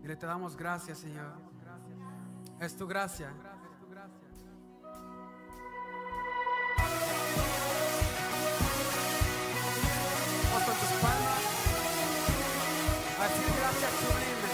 Y te damos gracias, Señor. Es tu gracia. Vamos con tus palmas. Así gracias sublime.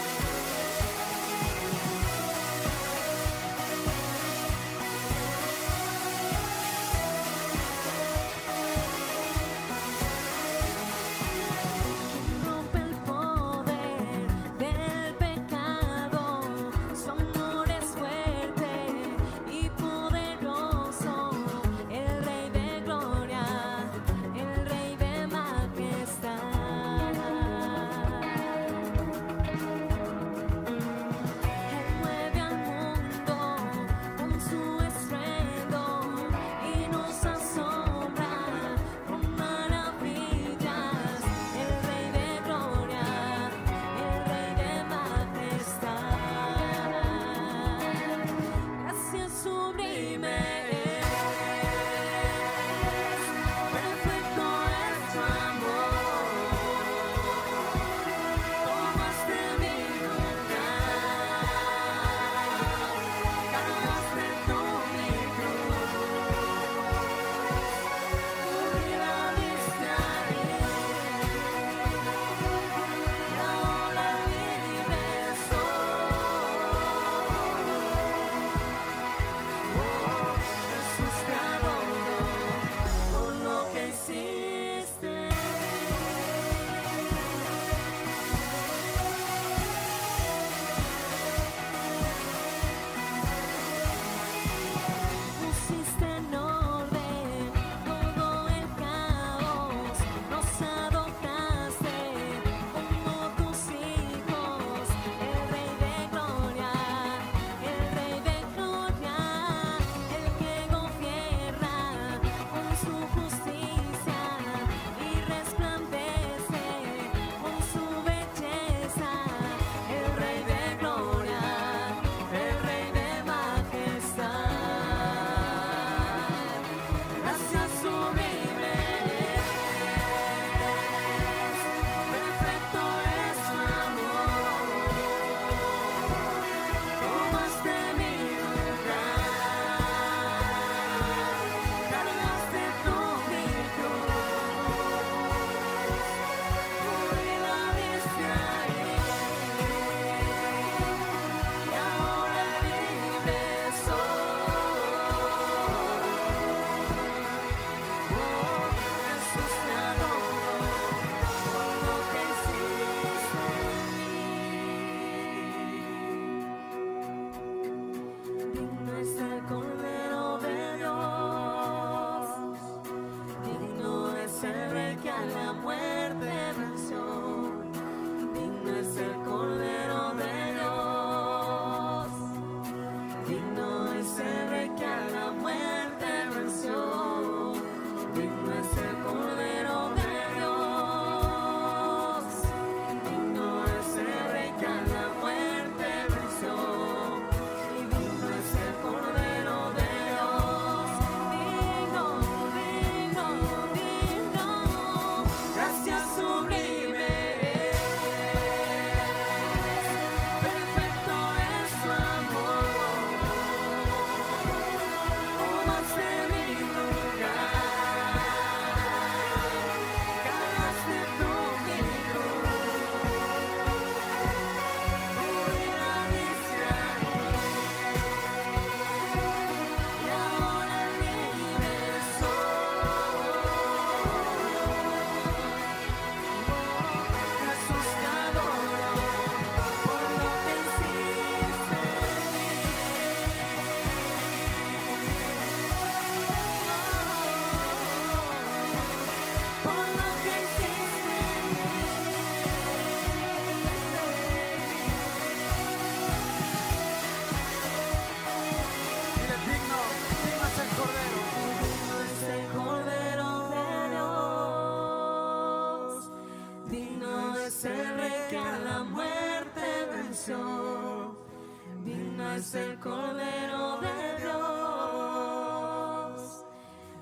Digno es el Cordero de Dios,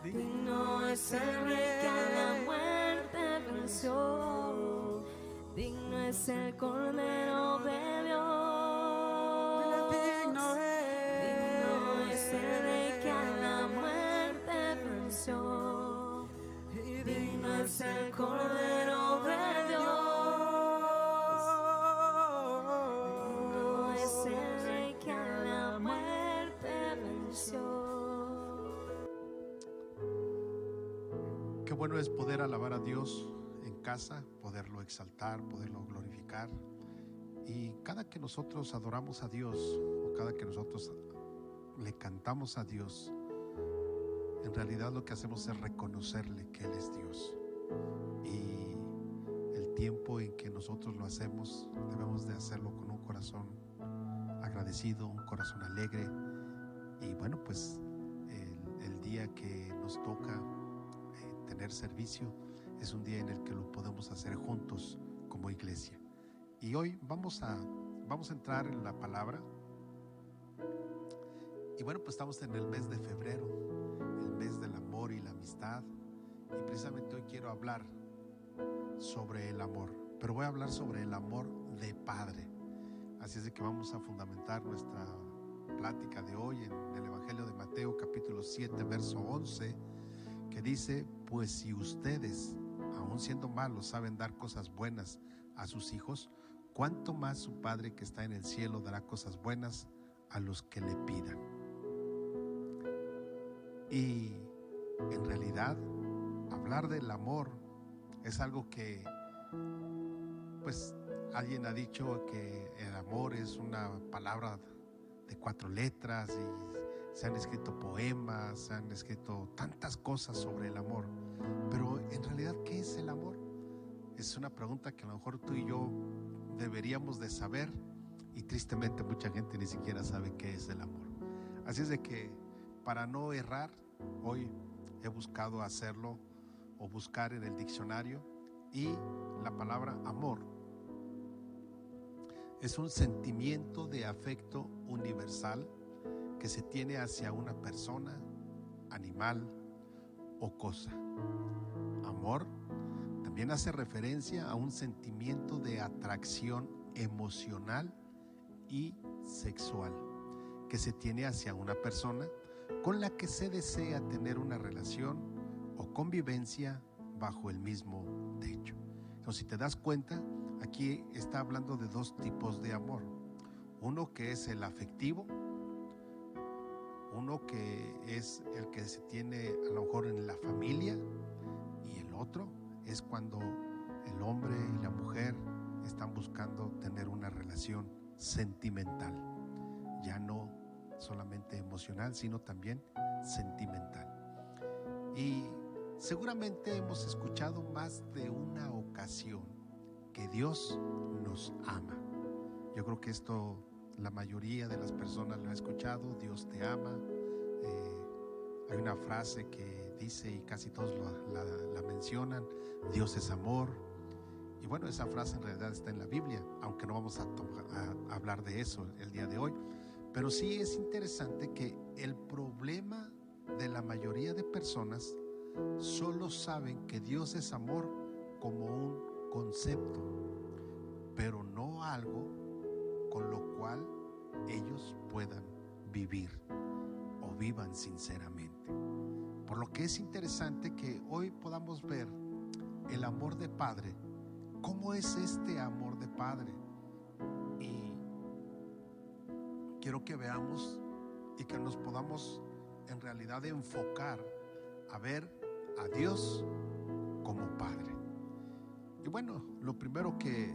digno es el Rey que a la muerte venció, digno es el Cordero de Dios. Digno es el Rey que a la muerte venció. Digno es el Cordero de Dios. Digno es el Rey que a la muerte venció. Qué bueno es poder alabar a Dios en casa, poderlo exaltar, poderlo glorificar. Y cada que nosotros adoramos a Dios o cada que nosotros le cantamos a Dios, en realidad lo que hacemos es reconocerle que Él es Dios. Y el tiempo en que nosotros lo hacemos, debemos de hacerlo con un corazón agradecido, un corazón alegre. Y bueno, pues el día que nos toca tener servicio es un día en el que lo podemos hacer juntos como iglesia. Y hoy vamos a entrar en la palabra. Y bueno, pues estamos en el mes de febrero, el mes del amor y la amistad. Y precisamente hoy quiero hablar sobre el amor, pero voy a hablar sobre el amor de padre. Así es de que vamos a fundamentar nuestra plática de hoy en el Evangelio de Mateo, capítulo 7, verso 11, que dice: pues si ustedes, aun siendo malos, saben dar cosas buenas a sus hijos, ¿cuánto más su Padre que está en el cielo dará cosas buenas a los que le pidan? Y en realidad, hablar del amor es algo que, pues, alguien ha dicho que el amor es una palabra de 4 letras y se han escrito poemas, se han escrito tantas cosas sobre el amor. Pero en realidad, ¿qué es el amor? Es una pregunta que a lo mejor tú y yo deberíamos de saber, y tristemente mucha gente ni siquiera sabe qué es el amor. Así es de que, para no errar, hoy he buscado hacerlo o buscar en el diccionario, y la palabra amor es un sentimiento de afecto universal que se tiene hacia una persona, animal o cosa. Amor también hace referencia a un sentimiento de atracción emocional y sexual que se tiene hacia una persona con la que se desea tener una relación o convivencia bajo el mismo techo. Entonces, si te das cuenta, aquí está hablando de 2 tipos de amor. Uno que es el afectivo, uno que es el que se tiene a lo mejor en la familia, y el otro es cuando el hombre y la mujer están buscando tener una relación sentimental, ya no solamente emocional, sino también sentimental. Y seguramente hemos escuchado más de una ocasión que Dios nos ama. Yo creo que esto la mayoría de las personas lo ha escuchado: Dios te ama. Hay una frase que dice, y casi todos la mencionan: Dios es amor. Y bueno, esa frase en realidad está en la Biblia, aunque no vamos a hablar de eso el día de hoy. Pero sí es interesante que el problema de la mayoría de personas solo saben que Dios es amor como un concepto, pero no algo con lo cual ellos puedan vivir o vivan sinceramente. Por lo que es interesante que hoy podamos ver el amor de padre. ¿Cómo es este amor de padre? Y quiero que veamos y que nos podamos en realidad enfocar a ver a Dios como Padre. Y bueno, lo primero que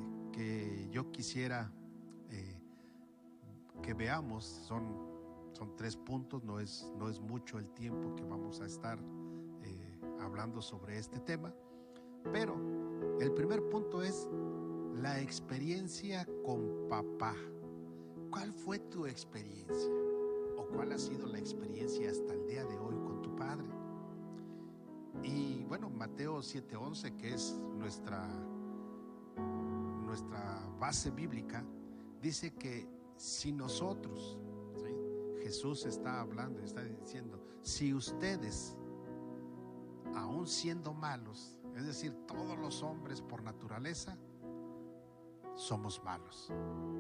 yo quisiera que veamos son 3 puntos. No es mucho el tiempo que vamos a estar hablando sobre este tema, pero el primer punto es la experiencia con papá. ¿Cuál fue tu experiencia? ¿O cuál ha sido la experiencia hasta el día de hoy con tu padre? Y bueno, Mateo 7:11, que es nuestra base bíblica, dice que si nosotros, ¿sí? Jesús está hablando y está diciendo: si ustedes, aun siendo malos, es decir, todos los hombres por naturaleza somos malos.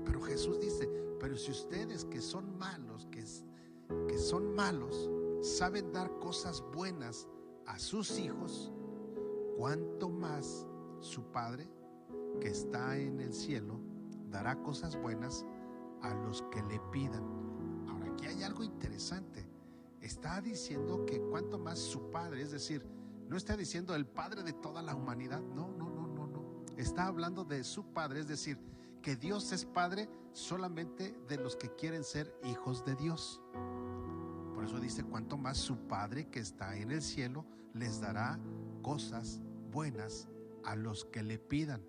Pero Jesús dice, pero si ustedes que son malos, que son malos, saben dar cosas buenas a sus hijos, ¿cuánto más su Padre que está en el cielo dará cosas buenas a los que le pidan? Ahora, aquí hay algo interesante. Está diciendo que cuánto más su Padre, es decir, no está diciendo el Padre de toda la humanidad, no. Está hablando de su Padre, es decir, que Dios es Padre solamente de los que quieren ser hijos de Dios. Por eso dice, cuánto más su Padre que está en el cielo les dará cosas buenas a los que le pidan.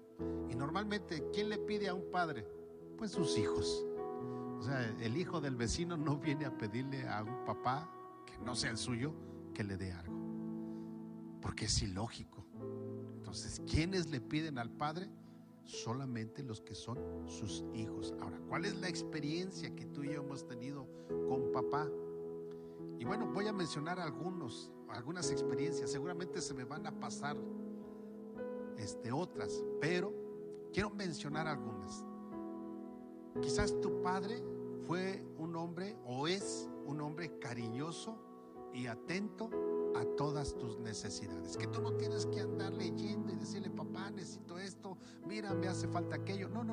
Y normalmente, ¿quién le pide a un padre? Pues sus hijos. O sea, el hijo del vecino no viene a pedirle a un papá que no sea el suyo que le dé algo, porque es ilógico. Entonces, ¿quiénes le piden al Padre? Solamente los que son sus hijos. Ahora, ¿cuál es la experiencia que tú y yo hemos tenido con papá? Y bueno, voy a mencionar algunas experiencias. Seguramente se me van a pasar otras, pero quiero mencionar algunas. Quizás tu padre fue un hombre o es un hombre cariñoso y atento a todas tus necesidades, que tú no tienes que andar leyendo y decirle, papá, necesito esto, mira, me hace falta aquello. No,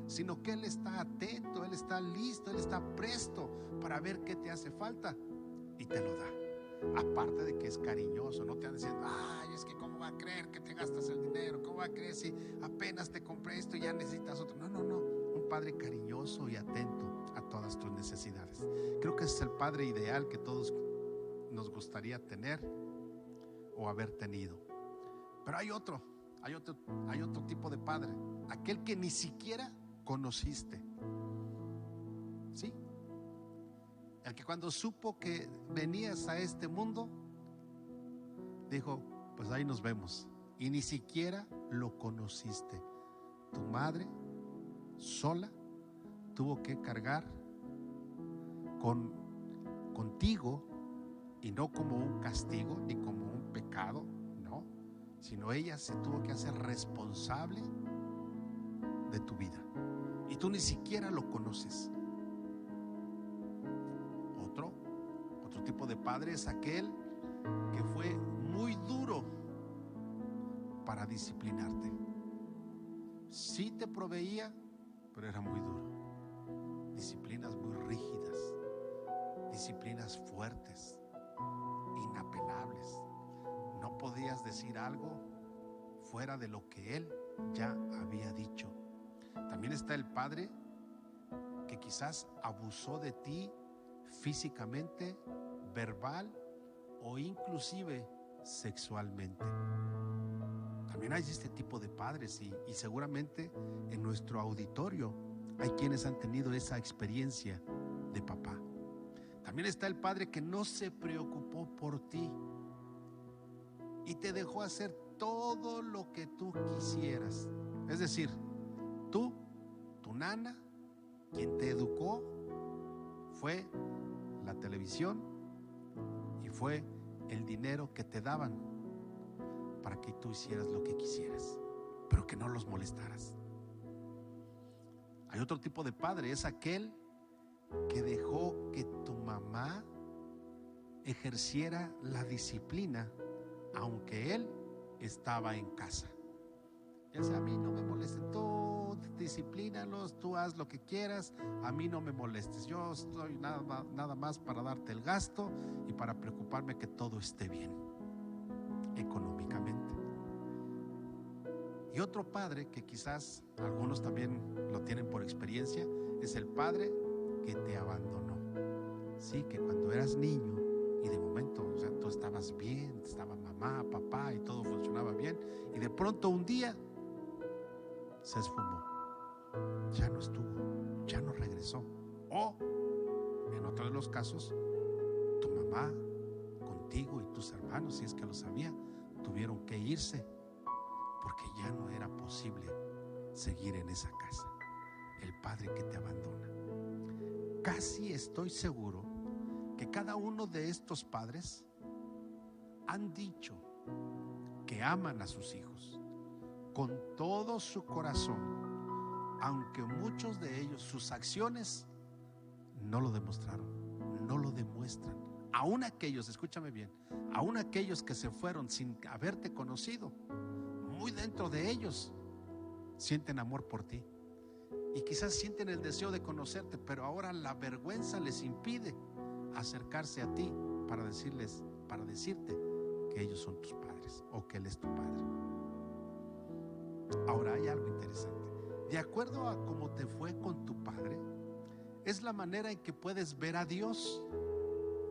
sino que él está atento, él está listo, él está presto para ver qué te hace falta y te lo da. Aparte de que es cariñoso, no te anda diciendo, ay, es que cómo va a creer que te gastas el dinero, cómo va a creer si apenas te compré esto y ya necesitas otro. No, un padre cariñoso y atento a todas tus necesidades. Creo que ese es el padre ideal que todos nos gustaría tener o haber tenido. Pero hay otro tipo de padre, aquel que ni siquiera conociste. ¿Sí? El que cuando supo que venías a este mundo, dijo, pues ahí nos vemos. Y ni siquiera lo conociste. Tu madre sola tuvo que cargar contigo, y no como un castigo ni como un pecado, no, sino ella se tuvo que hacer responsable de tu vida y tú ni siquiera lo conoces. Otro tipo de padre es aquel que fue muy duro para disciplinarte. Sí te proveía, pero era muy duro. Disciplinas muy rígidas, disciplinas fuertes, inapelables. No podías decir algo fuera de lo que él ya había dicho. También está el padre que quizás abusó de ti físicamente, verbal o inclusive sexualmente. También hay este tipo de padres y seguramente en nuestro auditorio hay quienes han tenido esa experiencia de papá. También está el padre que no se preocupó por ti y te dejó hacer todo lo que tú quisieras. Es decir, tu nana, quien te educó, fue la televisión y fue el dinero que te daban para que tú hicieras lo que quisieras, pero que no los molestaras. Hay otro tipo de padre, es aquel que dejó que tu mamá ejerciera la disciplina aunque él estaba en casa. Ya sea, a mí no me molesten, tú disciplínalos, tú haz lo que quieras, a mí no me molestes, yo estoy nada más para darte el gasto y para preocuparme que todo esté bien económicamente. Y otro padre que quizás algunos también lo tienen por experiencia, es el padre que te abandonó. Sí, que cuando eras niño y de momento, o sea, tú estabas bien, estaba mamá, papá y todo funcionaba bien, y de pronto un día se esfumó, ya no estuvo, ya no regresó. O en otro de los casos, tu mamá contigo y tus hermanos, si es que lo sabía, tuvieron que irse porque ya no era posible seguir en esa casa. El padre que te abandona. Casi estoy seguro que cada uno de estos padres han dicho que aman a sus hijos con todo su corazón, aunque muchos de ellos, sus acciones no lo demostraron, no lo demuestran. Aún aquellos, escúchame bien, aún aquellos que se fueron sin haberte conocido, muy dentro de ellos sienten amor por ti. Y quizás sienten el deseo de conocerte, pero ahora la vergüenza les impide acercarse a ti para decirte que ellos son tus padres o que Él es tu padre. Ahora hay algo interesante. De acuerdo a cómo te fue con tu padre, es la manera en que puedes ver a Dios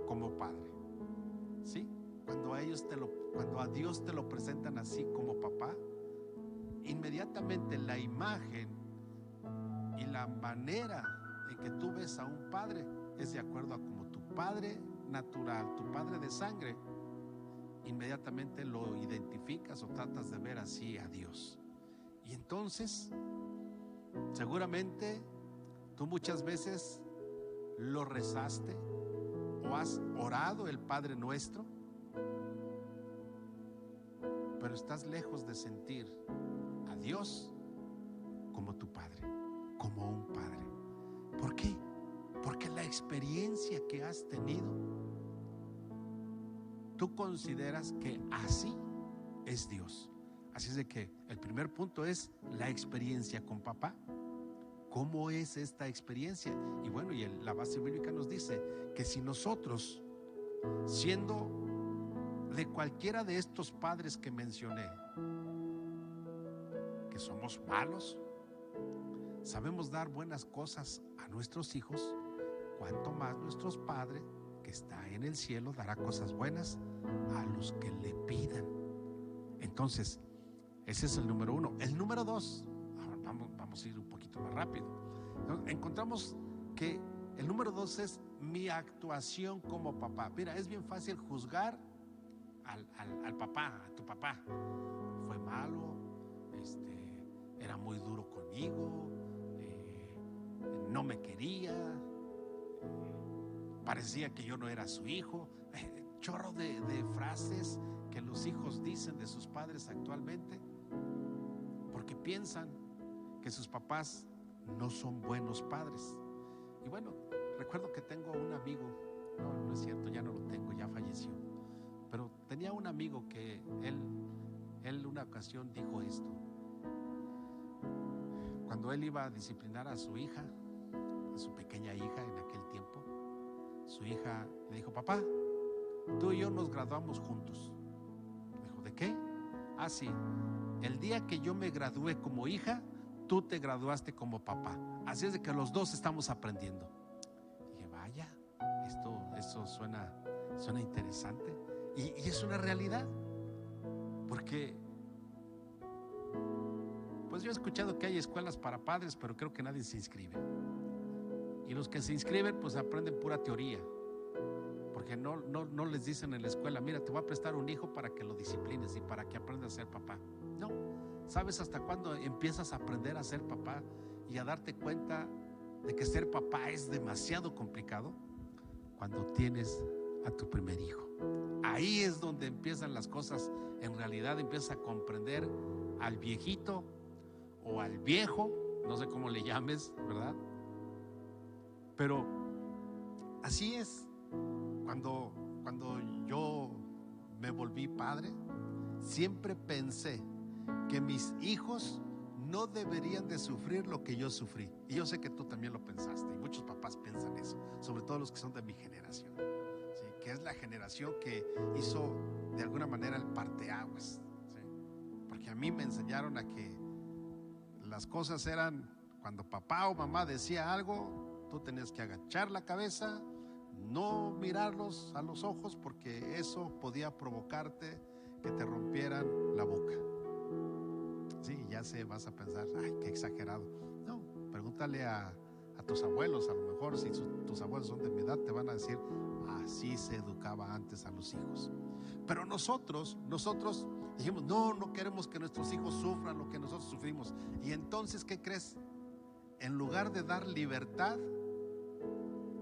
como padre. ¿Sí? Cuando a Dios te lo presentan así como papá, inmediatamente la imagen y la manera en que tú ves a un padre es de acuerdo a como tu padre natural, tu padre de sangre, inmediatamente lo identificas o tratas de ver así a Dios. Y entonces seguramente tú muchas veces lo rezaste o has orado el Padre Nuestro, pero estás lejos de sentir a Dios como tu Padre, como un Padre. ¿Por qué? Porque la experiencia que has tenido, tú consideras que así es Dios. Así es de que el primer punto es la experiencia con papá. ¿Cómo es esta experiencia? Y bueno, la base bíblica nos dice que si nosotros, siendo de cualquiera de estos padres que mencioné, que somos malos, sabemos dar buenas cosas a nuestros hijos, cuanto más nuestro Padre que está en el cielo dará cosas buenas a los que le pidan. Entonces, ese es el número uno. El número dos, vamos a ir un poquito más rápido. Encontramos que el número dos es mi actuación como papá. Mira, es bien fácil juzgar al papá, a tu papá. Fue malo, era muy duro conmigo, no me quería, parecía que yo no era su hijo. Chorro de frases que los hijos dicen de sus padres actualmente, porque piensan que sus papás no son buenos padres. Y bueno, recuerdo que tengo un amigo, no es cierto, ya no lo tengo, ya falleció, pero tenía un amigo que él una ocasión dijo esto. Cuando él iba a disciplinar a su hija, a su pequeña hija en aquel tiempo, su hija le dijo: papá, tú y yo nos graduamos juntos. Dijo: ¿de qué? Ah, sí, el día que yo me gradué como hija, tú te graduaste como papá. Así es de que los dos estamos aprendiendo. Dije: vaya, esto suena interesante. Y es una realidad. Porque pues yo he escuchado que hay escuelas para padres, pero creo que nadie se inscribe. Y los que se inscriben pues aprenden pura teoría, porque no les dicen en la escuela: mira, te voy a prestar un hijo para que lo disciplines y para que aprendas a ser papá. No. ¿Sabes hasta cuándo empiezas a aprender a ser papá y a darte cuenta de que ser papá es demasiado complicado? Cuando tienes a tu primer hijo. Ahí es donde empiezan las cosas. En realidad empiezas a comprender al viejito o al viejo, no sé cómo le llames, ¿verdad? Pero así es. Cuando yo me volví padre, siempre pensé que mis hijos no deberían de sufrir lo que yo sufrí. Y yo sé que tú también lo pensaste, y muchos papás piensan eso, sobre todo los que son de mi generación, ¿sí? Que es la generación que hizo de alguna manera el parteaguas, ¿sí? Porque a mí me enseñaron a que las cosas eran: cuando papá o mamá decía algo, tú tenías que agachar la cabeza, no mirarlos a los ojos, porque eso podía provocarte que te rompieran la boca. Sí, ya sé, vas a pensar: ay, qué exagerado. No, pregúntale a tus abuelos. A lo mejor si tus abuelos son de mi edad, te van a decir: así se educaba antes a los hijos. Pero nosotros dijimos: no queremos que nuestros hijos sufran lo que nosotros sufrimos. Y entonces, ¿qué crees? En lugar de dar libertad,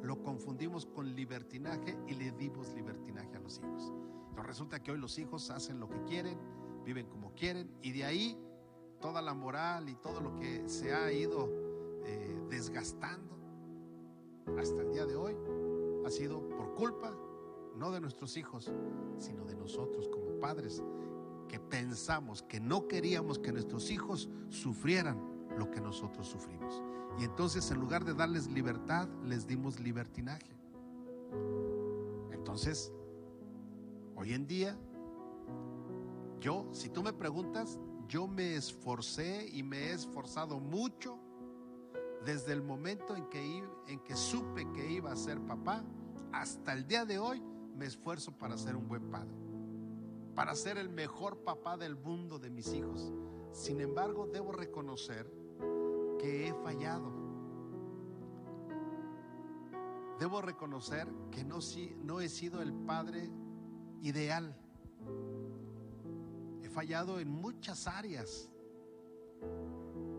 lo confundimos con libertinaje y le dimos libertinaje a los hijos. Entonces resulta que hoy los hijos hacen lo que quieren, viven como quieren, y de ahí toda la moral y todo lo que se ha ido desgastando hasta el día de hoy ha sido por culpa no de nuestros hijos, sino de nosotros como padres, que pensamos que no queríamos que nuestros hijos sufrieran lo que nosotros sufrimos. Y entonces, en lugar de darles libertad, les dimos libertinaje. Entonces, hoy en día, si tú me preguntas, yo me esforcé y me he esforzado mucho desde el momento en que supe que iba a ser papá hasta el día de hoy. Me esfuerzo para ser un buen padre, para ser el mejor papá del mundo de mis hijos. Sin embargo, debo reconocer que he fallado. Debo reconocer que no he sido el padre ideal. He fallado en muchas áreas,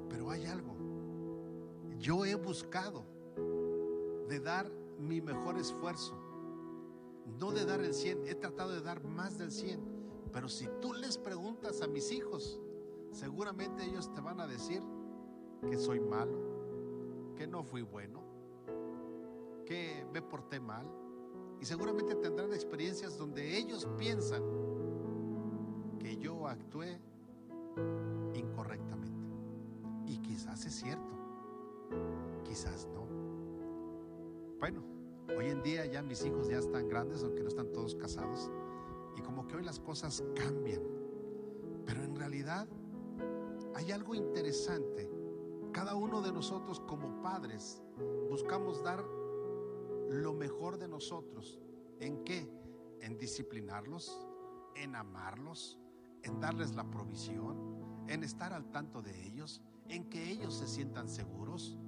pero hay algo. Yo he buscado de dar mi mejor esfuerzo, no de dar el 100, he tratado de dar más del 100. Pero si tú les preguntas a mis hijos, seguramente ellos te van a decir que soy malo, que no fui bueno, que me porté mal. Y seguramente tendrán experiencias donde ellos piensan que yo actué incorrectamente. Y quizás es cierto, quizás no. Bueno, hoy en día ya mis hijos ya están grandes, aunque no están todos casados, y como que hoy las cosas cambian. Pero en realidad hay algo interesante. Cada uno de nosotros como padres buscamos dar lo mejor de nosotros. ¿En qué? En disciplinarlos, en amarlos, en darles la provisión, en estar al tanto de ellos, en que ellos se sientan seguros,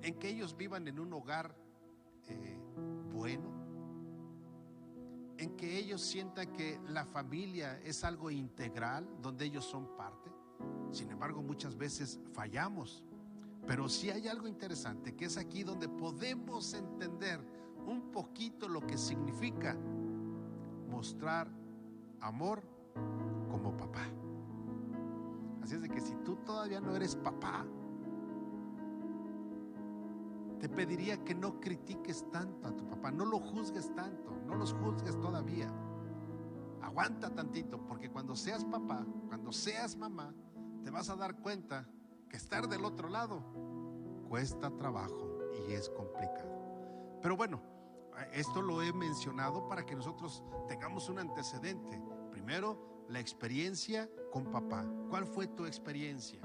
en que ellos vivan en un hogar bueno, en que ellos sientan que la familia es algo integral, donde ellos son parte. Sin embargo, muchas veces fallamos. Pero sí hay algo interesante, que es aquí donde podemos entender un poquito lo que significa mostrar amor como papá. Así es de que si tú todavía no eres papá, te pediría que no critiques tanto a tu papá, no lo juzgues tanto, no los juzgues todavía. Aguanta tantito, porque cuando seas papá, cuando seas mamá, te vas a dar cuenta que estar del otro lado cuesta trabajo y es complicado. Pero bueno, esto lo he mencionado para que nosotros tengamos un antecedente. Primero, la experiencia con papá. ¿Cuál fue tu experiencia?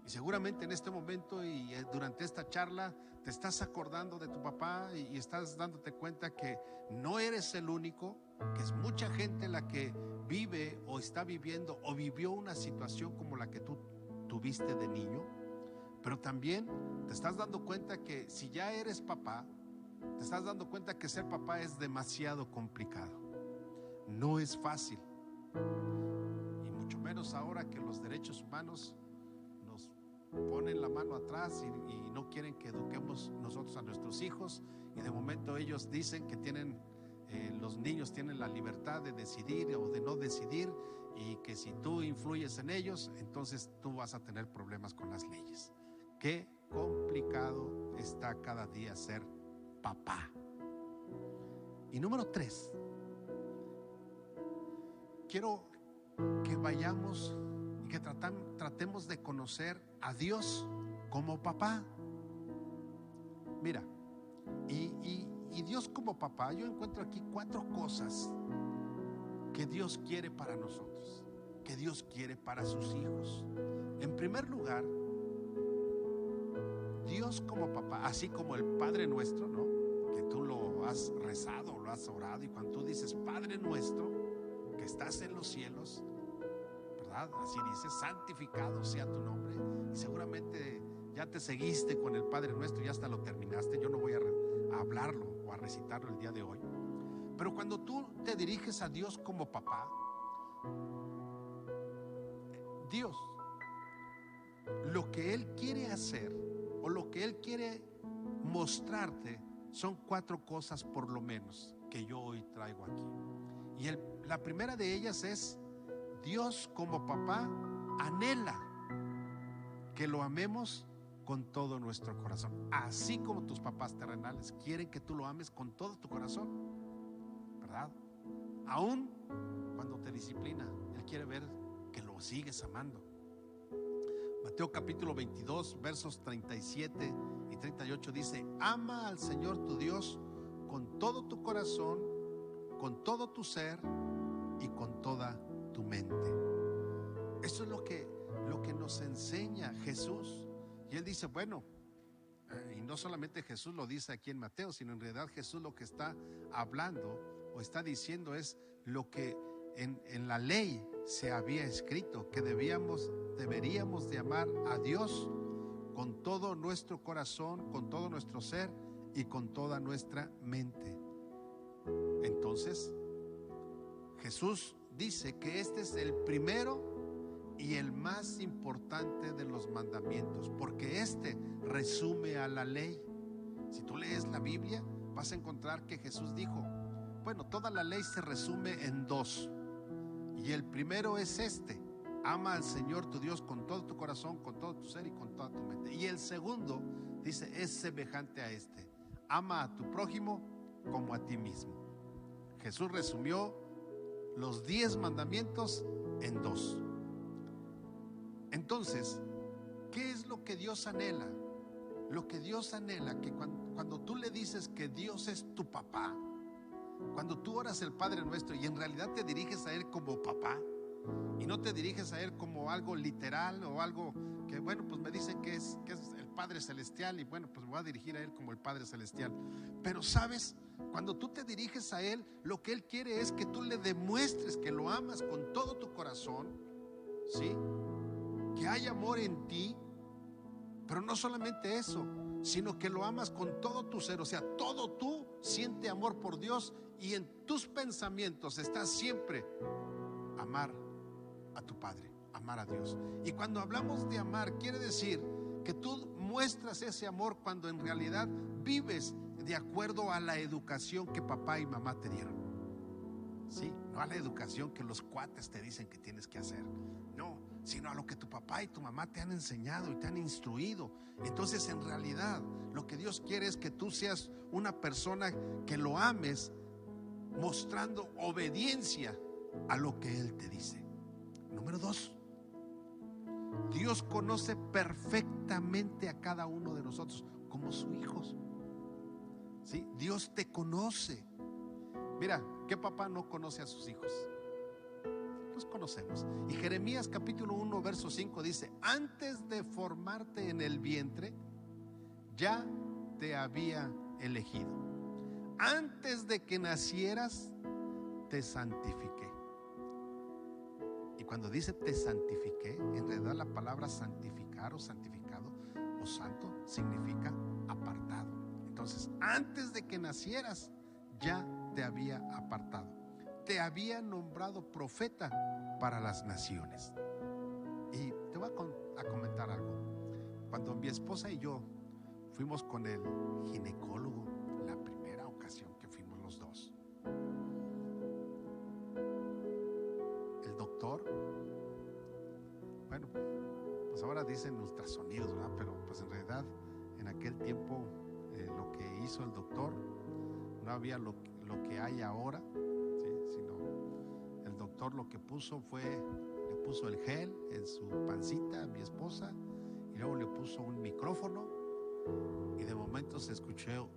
Y seguramente en este momento y durante esta charla te estás acordando de tu papá y estás dándote cuenta que no eres el único, que es mucha gente la que vive o está viviendo o vivió una situación como la que tú tuviste de niño. Pero también te estás dando cuenta que si ya eres papá, te estás dando cuenta que ser papá es demasiado complicado. No es fácil. Y mucho menos ahora que los derechos humanos nos ponen la mano atrás y no quieren que eduquemos nosotros a nuestros hijos. Y de momento ellos dicen que los niños tienen la libertad de decidir o de no decidir, y que si tú influyes en ellos, entonces tú vas a tener problemas con las leyes. Qué complicado está cada día ser papá. Y número 3, quiero que vayamos y que tratemos de conocer a Dios como papá. Mira, y Dios como papá, yo encuentro aquí 4 cosas que Dios quiere para nosotros, que Dios quiere para sus hijos. En primer lugar, Dios como papá, así como el Padre Nuestro, ¿no? Que tú lo has rezado, lo has orado, y cuando tú dices Padre Nuestro que estás en los cielos, ¿verdad? Así dice, santificado sea tu nombre. Y seguramente ya te seguiste con el Padre Nuestro y hasta lo terminaste. Yo no voy a hablarlo o a recitarlo el día de hoy. Pero cuando tú te diriges a Dios como papá, Dios, lo que Él quiere hacer o lo que Él quiere mostrarte son 4 cosas por lo menos que yo hoy traigo aquí. Y la primera de ellas es: Dios como papá anhela que lo amemos con todo nuestro corazón, así como tus papás terrenales quieren que tú lo ames con todo tu corazón, ¿verdad? Aún cuando te disciplina, Él quiere ver que lo sigues amando. Mateo capítulo 22 versos 37 y 38 dice: ama al Señor tu Dios con todo tu corazón, con todo tu ser y con toda tu mente. Eso es lo que nos enseña Jesús. Y Él dice, bueno, y no solamente Jesús lo dice aquí en Mateo, sino en realidad Jesús lo que está hablando o está diciendo es lo que en la ley se había escrito, que deberíamos de amar a Dios con todo nuestro corazón, con todo nuestro ser y con toda nuestra mente. Entonces Jesús dice que este es el primero y el más importante de los mandamientos, porque este resume a la ley. Si tú lees la Biblia, vas a encontrar que Jesús dijo, bueno, toda la ley se resume en dos, y el primero es este: ama al Señor tu Dios con todo tu corazón, con todo tu ser y con toda tu mente. Y el segundo, dice, es semejante a este: ama a tu prójimo como a ti mismo. Jesús resumió los 10 mandamientos en dos. Entonces, ¿qué es lo que Dios anhela? Lo que Dios anhela, que cuando tú le dices que Dios es tu papá, cuando tú oras el Padre Nuestro y en realidad te diriges a Él como papá, y no te diriges a Él como algo literal o algo que, bueno, pues me dicen que es el Padre Celestial, y bueno, pues me voy a dirigir a Él como el Padre Celestial. Pero sabes, cuando tú te diriges a Él, lo que Él quiere es que tú le demuestres que lo amas con todo tu corazón, ¿sí? Que hay amor en ti, pero no solamente eso, sino que lo amas con todo tu ser. O sea, todo tú siente amor por Dios, y en tus pensamientos está siempre amar a tu Padre, amar a Dios. Y cuando hablamos de amar, quiere decir que tú muestras ese amor cuando en realidad vives de acuerdo a la educación que papá y mamá te dieron, ¿sí? No a la educación que los cuates te dicen que tienes que hacer, no, sino a lo que tu papá y tu mamá te han enseñado y te han instruido. Entonces, en realidad, lo que Dios quiere es que tú seas una persona que lo ames mostrando obediencia a lo que Él te dice. Número 2, Dios conoce perfectamente a cada uno de nosotros como sus hijos, ¿sí? Dios te conoce. Mira, ¿qué papá no conoce a sus hijos? Los conocemos. Y Jeremías capítulo 1 verso 5 dice: antes de formarte en el vientre, ya te había elegido. Antes de que nacieras, te santifiqué. Y cuando dice te santifiqué, en realidad la palabra santificar o santificado o santo significa apartado. Entonces, antes de que nacieras, ya te había apartado. Te había nombrado profeta para las naciones. Y te voy a comentar algo. Cuando mi esposa y yo fuimos con el ginecólogo, la primera ocasión que fuimos los dos, el doctor, bueno, pues ahora dicen ultrasonidos, ¿verdad? Pero pues en realidad en aquel tiempo lo que hizo el doctor no había lo que hay ahora, ¿sí? Sino el doctor lo que puso fue, le puso el gel en su pancita a mi esposa, y luego le puso un micrófono, y de momento se escuchó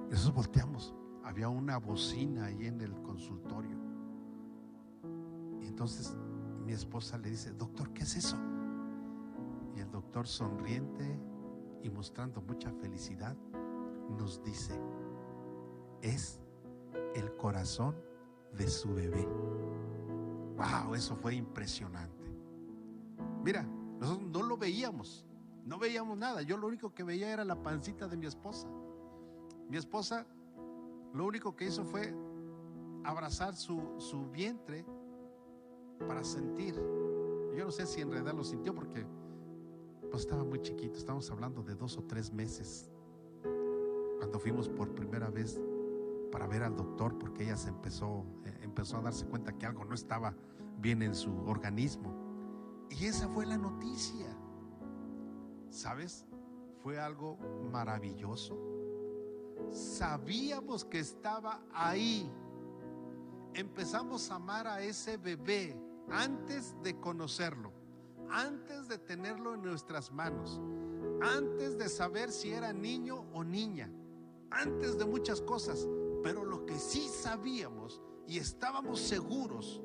y nosotros volteamos. Había una bocina ahí en el consultorio, y entonces mi esposa le dice: doctor, ¿qué es eso? Y el doctor, sonriente y mostrando mucha felicidad, nos dice: es el corazón de su bebé. Wow, eso fue impresionante. Mira, nosotros no lo veíamos, no veíamos nada. Yo lo único que veía era la pancita de mi esposa. Mi esposa lo único que hizo fue abrazar su vientre para sentir. Yo no sé si en realidad lo sintió, porque pues estaba muy chiquito. Estamos hablando de 2 o 3 meses cuando fuimos por primera vez para ver al doctor, porque ella empezó a darse cuenta que algo no estaba bien en su organismo. Y esa fue la noticia. ¿Sabes? Fue algo maravilloso. Sabíamos que estaba ahí. Empezamos a amar a ese bebé antes de conocerlo, antes de tenerlo en nuestras manos, antes de saber si era niño o niña, antes de muchas cosas. Pero lo que sí sabíamos y estábamos seguros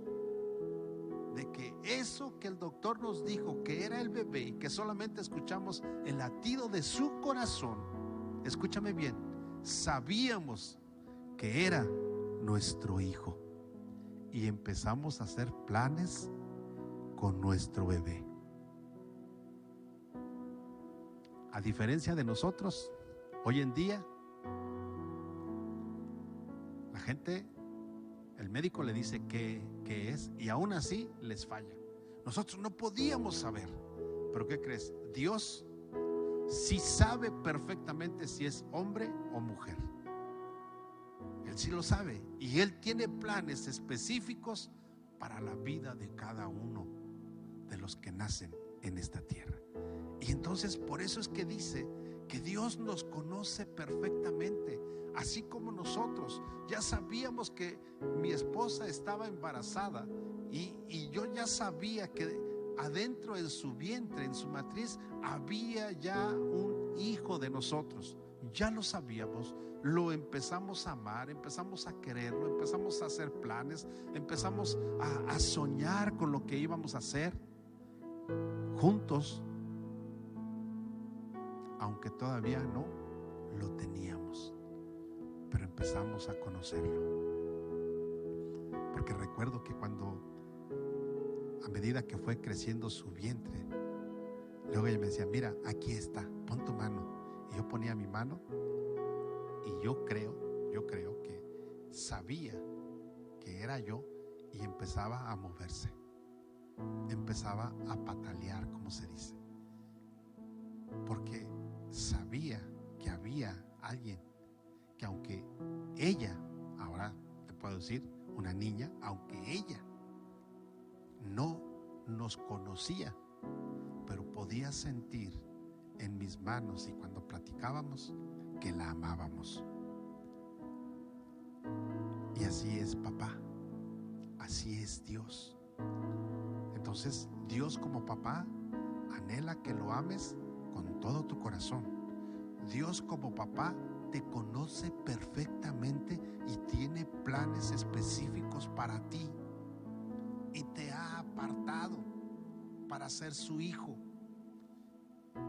de que eso que el doctor nos dijo que era el bebé, y que solamente escuchamos el latido de su corazón, escúchame bien, sabíamos que era nuestro hijo. Y empezamos a hacer planes con nuestro bebé. A diferencia de nosotros, hoy en día, la gente, el médico le dice qué es, y aún así les falla. Nosotros no podíamos saber. Pero ¿qué crees? Dios sí sabe perfectamente si es hombre o mujer. Él sí lo sabe, y Él tiene planes específicos para la vida de cada uno de los que nacen en esta tierra. Y entonces por eso es que dice que Dios nos conoce perfectamente, así como nosotros ya sabíamos que mi esposa estaba embarazada, y yo ya sabía que adentro en su vientre, en su matriz, había ya un hijo de nosotros. Ya lo sabíamos, lo empezamos a amar, empezamos a quererlo, empezamos a hacer planes, empezamos a soñar con lo que íbamos a hacer juntos, aunque todavía no lo teníamos, pero empezamos a conocerlo. Porque recuerdo que cuando, a medida que fue creciendo su vientre, luego ella me decía: mira, aquí está, pon tu mano. Y yo ponía mi mano, y yo creo que sabía que era yo, y empezaba a moverse, empezaba a patalear, como se dice, porque sabía que había alguien que, aunque ella, ahora te puedo decir, una niña, aunque ella no nos conocía, pero podía sentir en mis manos, y cuando platicábamos, que la amábamos. Y así es papá, así es Dios. Entonces Dios, como papá, anhela que lo ames con todo tu corazón. Dios, como papá, te conoce perfectamente y tiene planes específicos para ti, y te ha apartado para ser su hijo.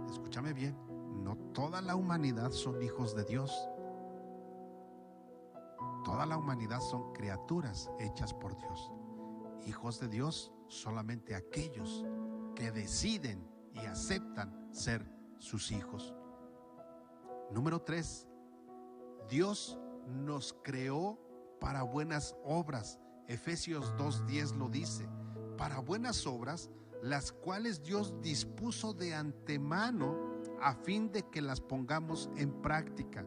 Escúchame bien, no toda la humanidad son hijos de Dios. Toda la humanidad son criaturas hechas por Dios. Hijos de Dios solamente aquellos que deciden y aceptan ser sus hijos. Número 3, Dios nos creó para buenas obras. Efesios 2:10 lo dice: para buenas obras, las cuales Dios dispuso de antemano a fin de que las pongamos en práctica.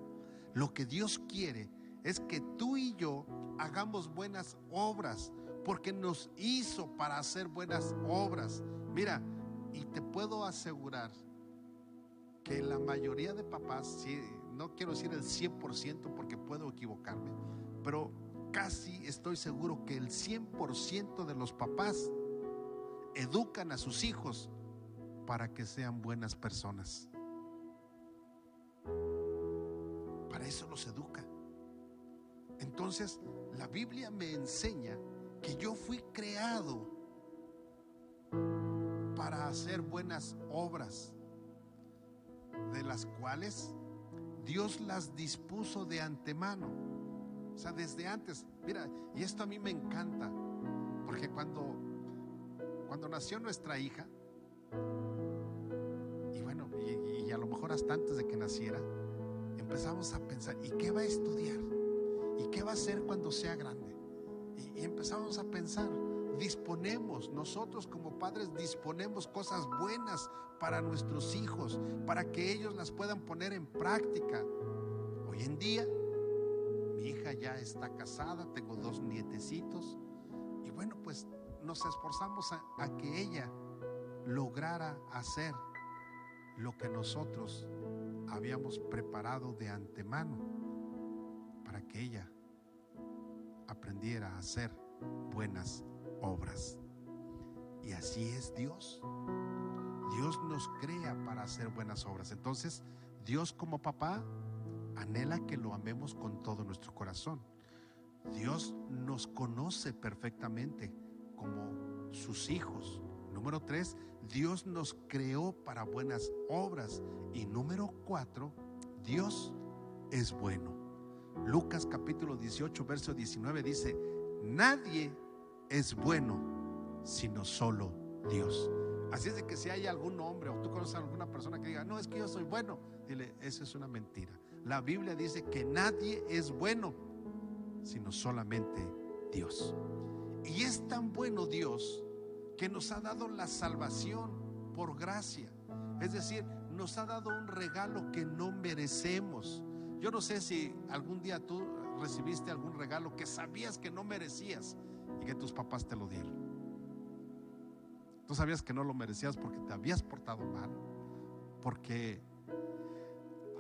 Lo que Dios quiere es que tú y yo hagamos buenas obras, porque nos hizo para hacer buenas obras. Mira, y te puedo asegurar que la mayoría de papás, no quiero decir el 100% porque puedo equivocarme, pero casi estoy seguro que el 100% de los papás educan a sus hijos para que sean buenas personas. Para eso los educa. Entonces, la Biblia me enseña que yo fui creado para hacer buenas obras, de las cuales Dios las dispuso de antemano. O sea, desde antes. Mira, y esto a mí me encanta, porque cuando nació nuestra hija, y bueno, y a lo mejor hasta antes de que naciera, empezamos a pensar: ¿y qué va a estudiar? ¿Y qué va a hacer cuando sea grande? Y empezamos a pensar, nosotros como padres disponemos cosas buenas para nuestros hijos, para que ellos las puedan poner en práctica. Hoy en día, mi hija ya está casada, tengo 2 nietecitos. Y bueno, pues nos esforzamos a que ella lograra hacer lo que nosotros habíamos preparado de antemano para que ella aprendiera a hacer buenas obras. Y así es Dios. Dios nos crea para hacer buenas obras. Entonces, Dios como papá anhela que lo amemos con todo nuestro corazón. Dios nos conoce perfectamente como sus hijos. Número 3, Dios nos creó para buenas obras. Y número 4, Dios es bueno. Lucas capítulo 18, verso 19 dice: nadie es bueno sino solo Dios. Así es de que si hay algún hombre o tú conoces a alguna persona que diga: no, es que yo soy bueno, dile: eso es una mentira. La Biblia dice que nadie es bueno sino solamente Dios. Y es tan bueno Dios que nos ha dado la salvación por gracia. Es decir, nos ha dado un regalo que no merecemos. Yo no sé si algún día tú recibiste algún regalo que sabías que no merecías y que tus papás te lo dieron. Tú sabías que no lo merecías porque te habías portado mal, porque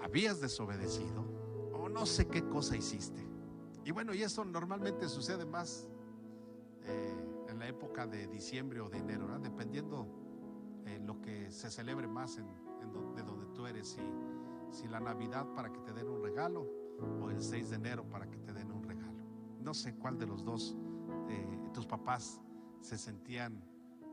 habías desobedecido o no sé qué cosa hiciste. Y bueno, y eso normalmente sucede más en la época de diciembre o de enero, ¿no? Dependiendo lo que se celebre más de donde tú eres. Si la Navidad para que te den un regalo o el 6 de enero para que te den un regalo. No sé cuál de los dos tus papás se sentían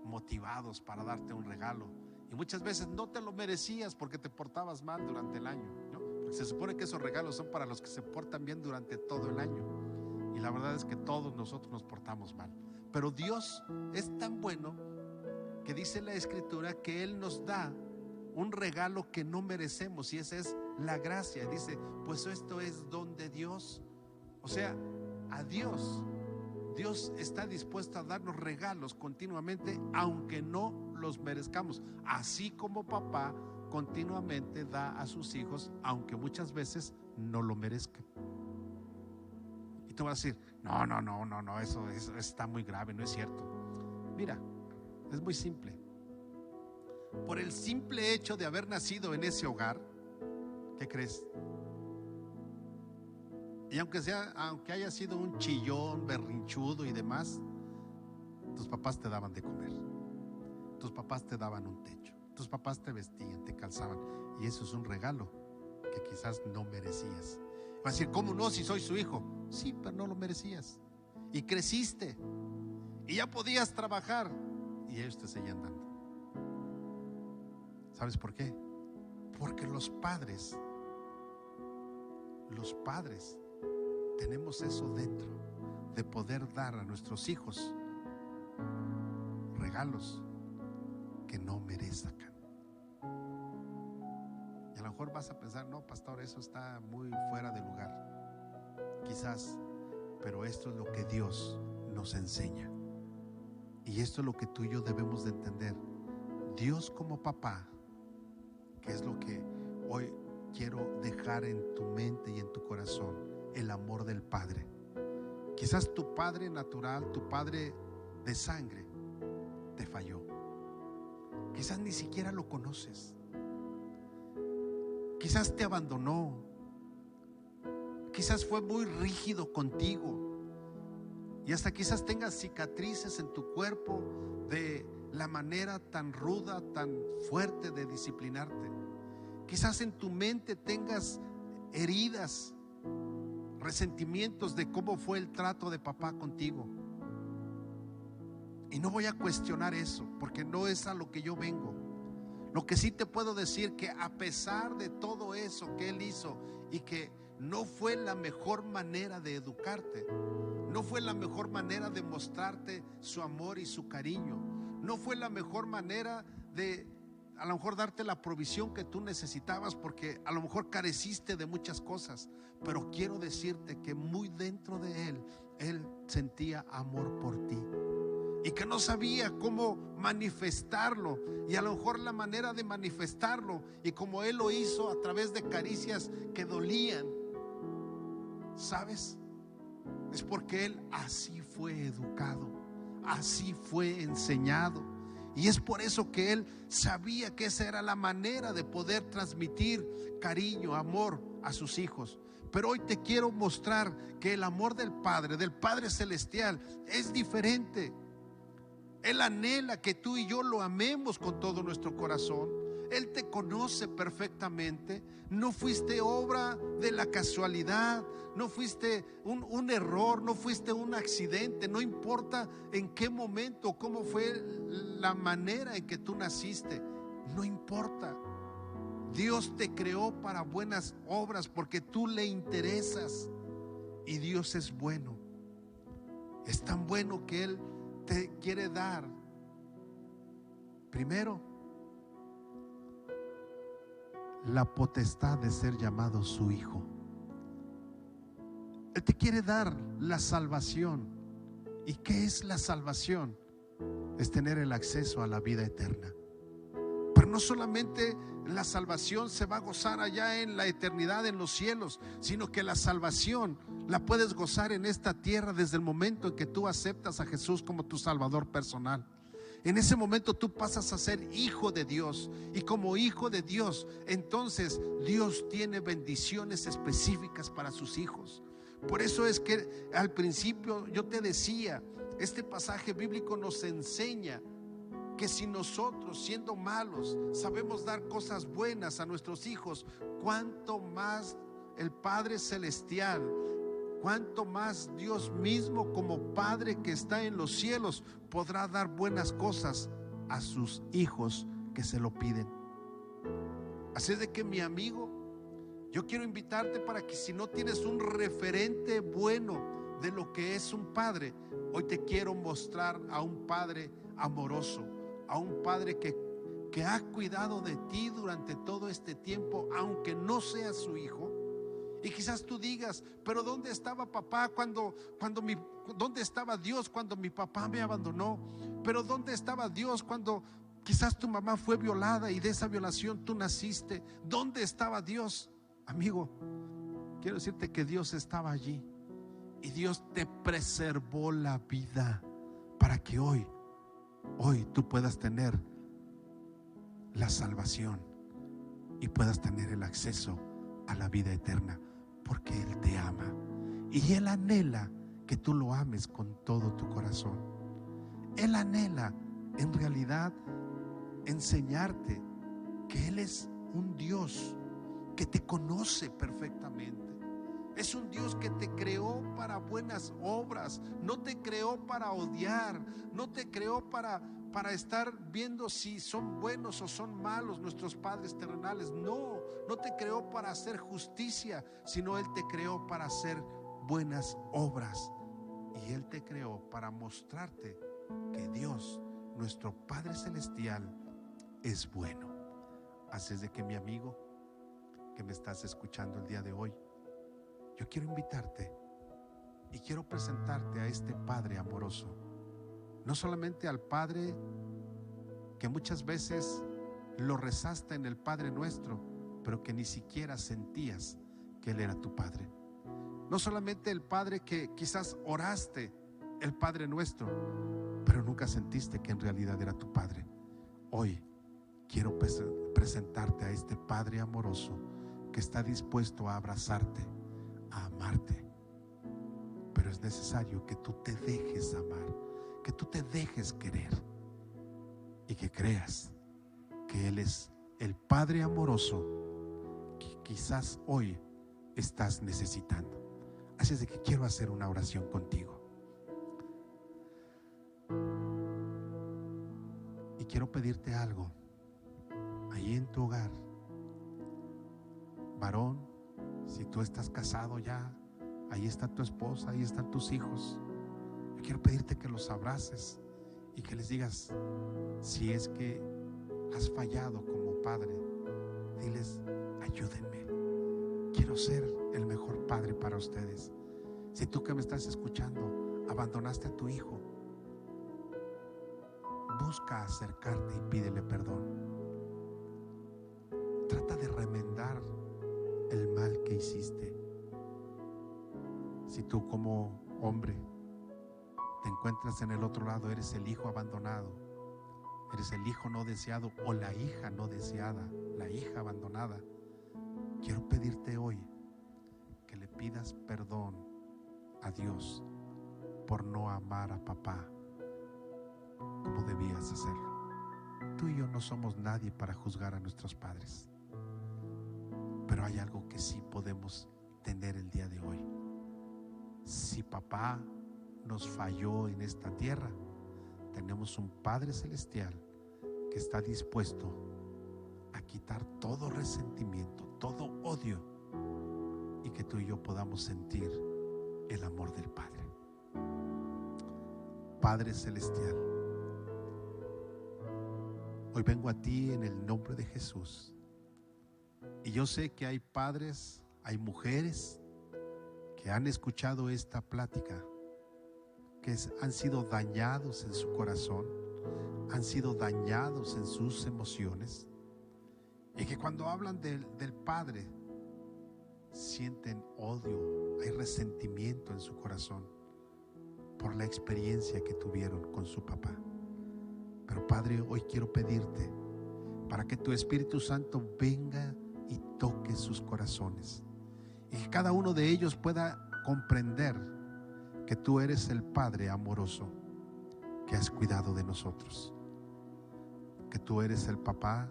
motivados para darte un regalo, y muchas veces no te lo merecías porque te portabas mal durante el año, ¿no? Porque se supone que esos regalos son para los que se portan bien durante todo el año, y la verdad es que todos nosotros nos portamos mal. Pero Dios es tan bueno que dice la Escritura que Él nos da un regalo que no merecemos, y esa es la gracia. Dice: pues esto es don de Dios. O sea, a Dios está dispuesto a darnos regalos continuamente, aunque no los merezcamos. Así como papá continuamente da a sus hijos, aunque muchas veces no lo merezcan. Y tú vas a decir: no, eso está muy grave, no es cierto. Mira, es muy simple. Por el simple hecho de haber nacido en ese hogar, ¿qué crees? Y aunque haya sido un chillón, berrinchudo y demás, tus papás te daban de comer, tus papás te daban un techo, tus papás te vestían, te calzaban, y eso es un regalo que quizás no merecías. Va a decir: ¿cómo no? Si soy su hijo. Sí, pero no lo merecías. Y creciste y ya podías trabajar, y ellos te seguían dando. ¿Sabes por qué? Porque los padres tenemos eso dentro, de poder dar a nuestros hijos regalos que no merezcan. Y a lo mejor vas a pensar: no, pastor, eso está muy fuera de lugar. Quizás, pero esto es lo que Dios nos enseña, y esto es lo que tú y yo debemos de entender. Dios como papá, que es lo que hoy quiero dejar en tu mente y en tu corazón: el amor del Padre. Quizás tu padre natural, tu padre de sangre, te falló. Quizás ni siquiera lo conoces. Quizás te abandonó. Quizás fue muy rígido contigo. Y hasta quizás tengas cicatrices en tu cuerpo de la manera tan ruda, tan fuerte de disciplinarte. Quizás en tu mente tengas heridas, resentimientos de cómo fue el trato de papá contigo. Y no voy a cuestionar eso, porque no es a lo que yo vengo. Lo que sí te puedo decir, que a pesar de todo eso que él hizo, y que no fue la mejor manera de educarte, no fue la mejor manera de mostrarte su amor y su cariño, no fue la mejor manera de a lo mejor darte la provisión que tú necesitabas, porque a lo mejor careciste de muchas cosas, pero quiero decirte que muy dentro de él sentía amor por ti, y que no sabía cómo manifestarlo. Y a lo mejor la manera de manifestarlo, y como él lo hizo a través de caricias que dolían, ¿Sabes? Es porque él así fue educado, así fue enseñado. Y es por eso que él sabía que esa era la manera de poder transmitir cariño, amor a sus hijos. Pero hoy te quiero mostrar que el amor del Padre Celestial, es diferente. Él anhela que tú y yo lo amemos con todo nuestro corazón. Él te conoce perfectamente. No fuiste obra de la casualidad, no fuiste un error, no fuiste un accidente. No importa en qué momento, cómo fue la manera en que tú naciste, no importa. Dios te creó para buenas obras porque tú le interesas. Y Dios es bueno. Es tan bueno que Él te quiere dar, primero, la potestad de ser llamado su hijo. Él te quiere dar la salvación. ¿Y qué es la salvación? Es tener el acceso a la vida eterna. Pero no solamente la salvación se va a gozar allá en la eternidad, en los cielos, sino que la salvación la puedes gozar en esta tierra desde el momento en que tú aceptas a Jesús como tu Salvador personal. En ese momento tú pasas a ser hijo de Dios, y como hijo de Dios, entonces Dios tiene bendiciones específicas para sus hijos. Por eso es que al principio yo te decía, este pasaje bíblico nos enseña que si nosotros, siendo malos, sabemos dar cosas buenas a nuestros hijos, cuánto más el Padre Celestial, cuánto más Dios mismo como Padre que está en los cielos podrá dar buenas cosas a sus hijos que se lo piden. Así es de que, mi amigo, yo quiero invitarte para que, si no tienes un referente bueno de lo que es un padre, hoy te quiero mostrar a un Padre amoroso, a un Padre que ha cuidado de ti durante todo este tiempo, aunque no seas su hijo. Y quizás tú digas, pero ¿dónde estaba papá dónde estaba Dios cuando mi papá me abandonó? Pero ¿dónde estaba Dios cuando quizás tu mamá fue violada y de esa violación tú naciste? ¿Dónde estaba Dios? Amigo, quiero decirte que Dios estaba allí, y Dios te preservó la vida para que hoy tú puedas tener la salvación y puedas tener el acceso a la vida eterna, porque Él te ama y Él anhela que tú lo ames con todo tu corazón. Él anhela en realidad enseñarte que Él es un Dios que te conoce perfectamente. Es un Dios que te creó para buenas obras. No te creó para odiar. No te creó para estar viendo si son buenos o son malos nuestros padres terrenales. No te creó para hacer justicia, sino Él te creó para hacer buenas obras. Y Él te creó para mostrarte que Dios, nuestro Padre Celestial, es bueno. Así es de que, mi amigo, que me estás escuchando el día de hoy, yo quiero invitarte y quiero presentarte a este Padre amoroso. No solamente al Padre que muchas veces lo rezaste en el Padre Nuestro, pero que ni siquiera sentías que Él era tu Padre. No solamente el Padre que quizás oraste el Padre Nuestro, pero nunca sentiste que en realidad era tu Padre. Hoy quiero presentarte a este Padre amoroso que está dispuesto a abrazarte, a amarte. Pero es necesario que tú te dejes amar, que tú te dejes querer y que creas que Él es el Padre amoroso que quizás hoy estás necesitando. Así es de que quiero hacer una oración contigo. Y quiero pedirte algo. Ahí en tu hogar, varón, si tú estás casado ya, ahí está tu esposa, ahí están tus hijos. Yo quiero pedirte que los abraces y que les digas, si es que has fallado como padre, diles, ayúdenme. Quiero ser el mejor padre para ustedes. Si tú que me estás escuchando abandonaste a tu hijo, busca acercarte y pídele perdón. Trata de remendar el mal que hiciste. Si tú como hombre te encuentras en el otro lado, eres el hijo abandonado, eres el hijo no deseado o la hija no deseada, la hija abandonada, quiero pedirte hoy que le pidas perdón a Dios por no amar a papá como debías hacerlo. Tú y yo no somos nadie para juzgar a nuestros padres, pero hay algo que sí podemos tener el día de hoy. Si papá nos falló en esta tierra, tenemos un Padre Celestial que está dispuesto a quitar todo resentimiento, todo odio, y que tú y yo podamos sentir el amor del Padre. Padre Celestial, hoy vengo a ti en el nombre de Jesús, y yo sé que hay padres, hay mujeres que han escuchado esta plática, que han sido dañados en su corazón, han sido dañados en sus emociones, y que cuando hablan del Padre sienten odio, hay resentimiento en su corazón por la experiencia que tuvieron con su papá. Pero Padre, hoy quiero pedirte para que tu Espíritu Santo venga y toque sus corazones, y que cada uno de ellos pueda comprender que tú eres el Padre amoroso que has cuidado de nosotros, que tú eres el papá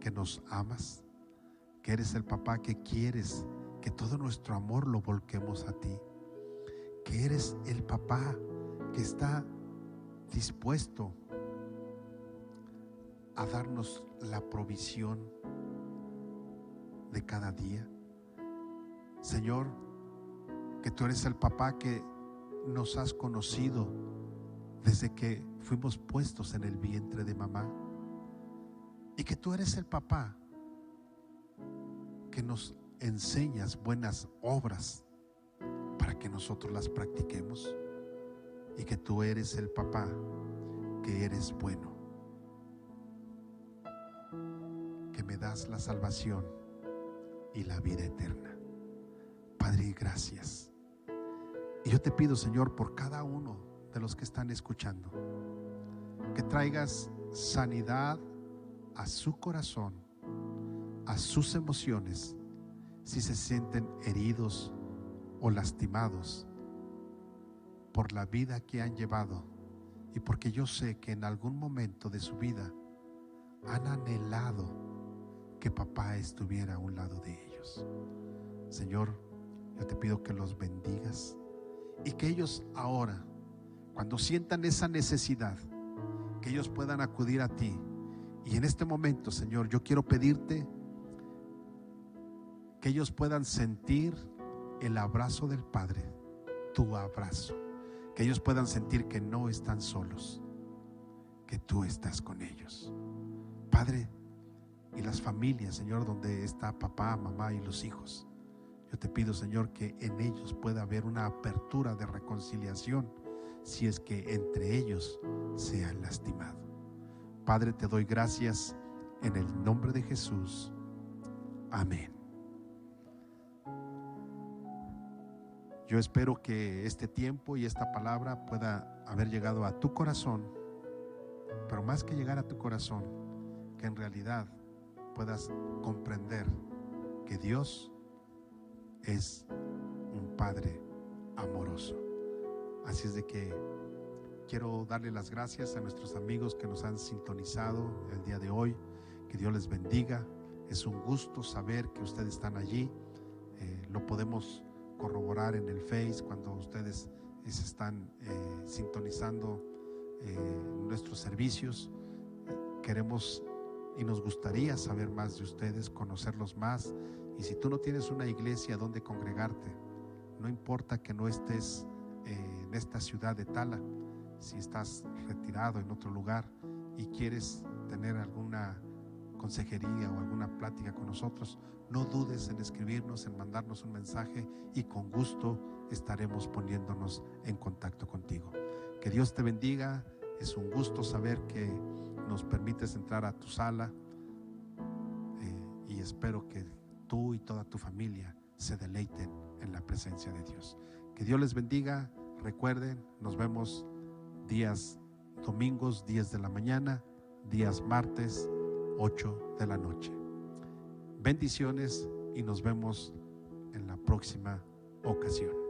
que nos amas, que eres el papá que quieres que todo nuestro amor lo volquemos a ti, que eres el papá que está dispuesto a darnos la provisión de cada día. Señor, que tú eres el papá que nos has conocido desde que fuimos puestos en el vientre de mamá, y que tú eres el papá que nos enseñas buenas obras para que nosotros las practiquemos, y que tú eres el papá que eres bueno, que me das la salvación y la vida eterna. Padre, gracias. Y yo te pido, Señor, por cada uno de los que están escuchando, que traigas sanidad a su corazón, a sus emociones, si se sienten heridos o lastimados por la vida que han llevado, y porque yo sé que en algún momento de su vida han anhelado que papá estuviera a un lado de ellos. Señor, yo te pido que los bendigas, y que ellos ahora, cuando sientan esa necesidad, que ellos puedan acudir a ti. Y en este momento, Señor, yo quiero pedirte que ellos puedan sentir el abrazo del Padre, tu abrazo, que ellos puedan sentir que no están solos, que tú estás con ellos, Padre. Y las familias, Señor, donde está papá, mamá y los hijos, yo te pido, Señor, que en ellos pueda haber una apertura de reconciliación, si es que entre ellos se han lastimado. Padre, te doy gracias en el nombre de Jesús. Amén. Yo espero que este tiempo y esta palabra pueda haber llegado a tu corazón, pero más que llegar a tu corazón, que en realidad puedas comprender que Dios es un Padre amoroso. Así es de que quiero darle las gracias a nuestros amigos que nos han sintonizado el día de hoy. Que Dios les bendiga. Es un gusto saber que ustedes están allí. Lo podemos corroborar en el Face cuando ustedes se están sintonizando nuestros servicios. Queremos y nos gustaría saber más de ustedes, conocerlos más. Y si tú no tienes una iglesia donde congregarte, no importa que no estés en esta ciudad de Tala, si estás retirado en otro lugar y quieres tener alguna consejería o alguna plática con nosotros, no dudes en escribirnos, en mandarnos un mensaje, y con gusto estaremos poniéndonos en contacto contigo. Que Dios te bendiga. Es un gusto saber que nos permites entrar a tu sala, y espero que tú y toda tu familia se deleiten en la presencia de Dios. Que Dios les bendiga. Recuerden, nos vemos días domingos 10 de la mañana, días martes 8 de la noche. Bendiciones y nos vemos en la próxima ocasión.